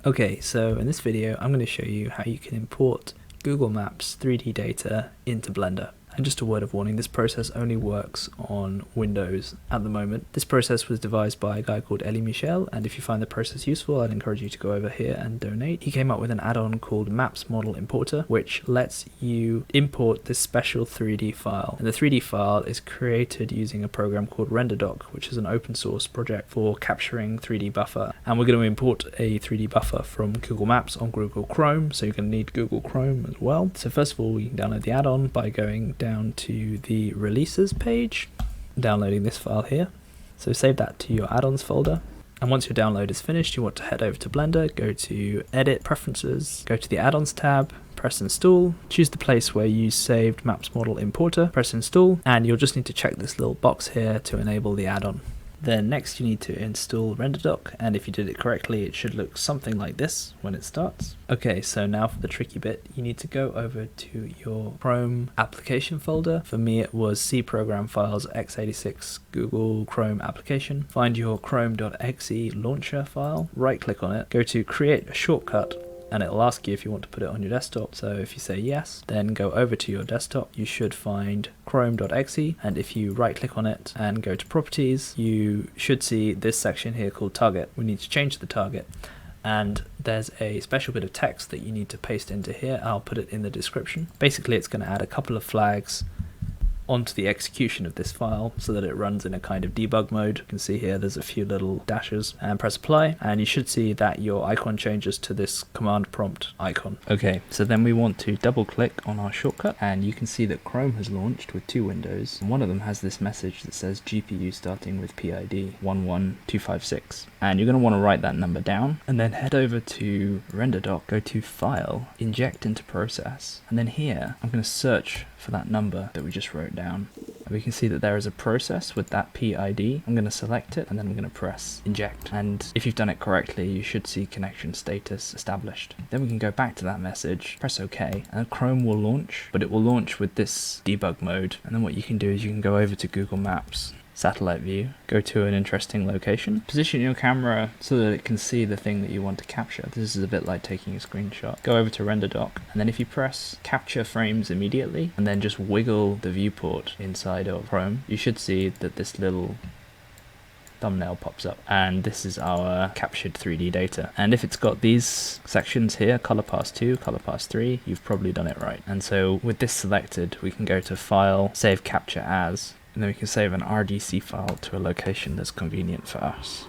Okay, so in this video I'm going to show you how you can import Google Maps 3D data into Blender. And just a word of warning, this process only works on Windows at the moment. This process was devised by a guy called Elie Michel, and if you find the process useful, I'd encourage you to go over here and donate. He came up with an add-on called Maps Model Importer, which lets you import this special 3D file. And the 3D file is created using a program called RenderDoc, which is an open source project for capturing 3D buffer. And we're going to import a 3D buffer from Google Maps on Google Chrome, so you're going to need Google Chrome as well. So first of all, you can download the add-on by going down to the releases page, downloading this file here. So save that to your add-ons folder. And once your download is finished, you want to head over to Blender, go to Edit, Preferences, go to the Add-ons tab, press Install, choose the place where you saved Maps Model Importer, press Install, and you'll just need to check this little box here to enable the add-on. Then next you need to install RenderDoc, and if you did it correctly it should look something like this when it starts. Okay, so now for the tricky bit, you need to go over to your Chrome application folder. For me it was C program files x86 Google Chrome application. Find your chrome.exe launcher file, right click on it, go to create a shortcut, and it'll ask you if you want to put it on your desktop. So if you say yes, then go over to your desktop. You should find chrome.exe, and if you right click on it and go to properties, you should see this section here called target. We need to change the target, and there's a special bit of text that you need to paste into here. I'll put it in the description. Basically it's going to add a couple of flags onto the execution of this file so that it runs in a kind of debug mode. You can see here there's a few little dashes, and press apply and you should see that your icon changes to this command prompt icon. Okay, so then we want to double click on our shortcut, and you can see that Chrome has launched with two windows, and one of them has this message that says GPU starting with PID 11256, and you're going to want to write that number down and then head over to RenderDoc, go to File, Inject into Process, and then here I'm going to search for that number that we just wrote down. And we can see that there is a process with that PID. I'm going to select it and then I'm going to press inject, and if you've done it correctly you should see connection status established. Then we can go back to that message, press OK, and Chrome will launch, but it will launch with this debug mode. And then what you can do is you can go over to Google Maps satellite view, go to an interesting location, position your camera so that it can see the thing that you want to capture. This is a bit like taking a screenshot. Go over to RenderDoc, and then if you press capture frames immediately and then just wiggle the viewport inside of Chrome, you should see that this little thumbnail pops up, and this is our captured 3D data. And if it's got these sections here, color pass 2, color pass 3, you've probably done it right. And so with this selected, we can go to File, Save Capture As, and then we can save an RDC file to a location that's convenient for us.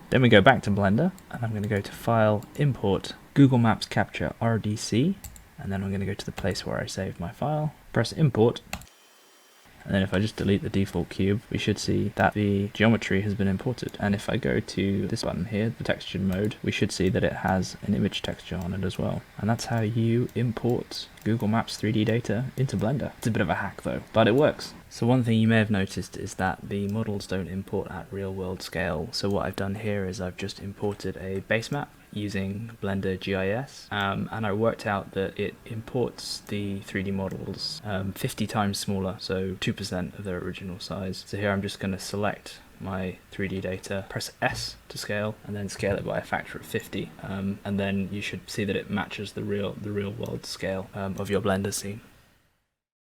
Then we go back to Blender, and I'm going to go to File, Import, Google Maps Capture RDC, and then I'm going to go to the place where I saved my file, press Import, and then if I just delete the default cube, we should see that the geometry has been imported. And if I go to this button here, the textured mode, we should see that it has an image texture on it as well. And that's how you import Google Maps 3D data into Blender. It's a bit of a hack though, but it works. So one thing you may have noticed is that the models don't import at real world scale. So what I've done here is I've just imported a base map using Blender GIS, and I worked out that it imports the 3D models 50 times smaller, so 2% of their original size. So here I'm just going to select my 3D data, press S to scale, and then scale it by a factor of 50, and then you should see that it matches the real world scale of your Blender scene.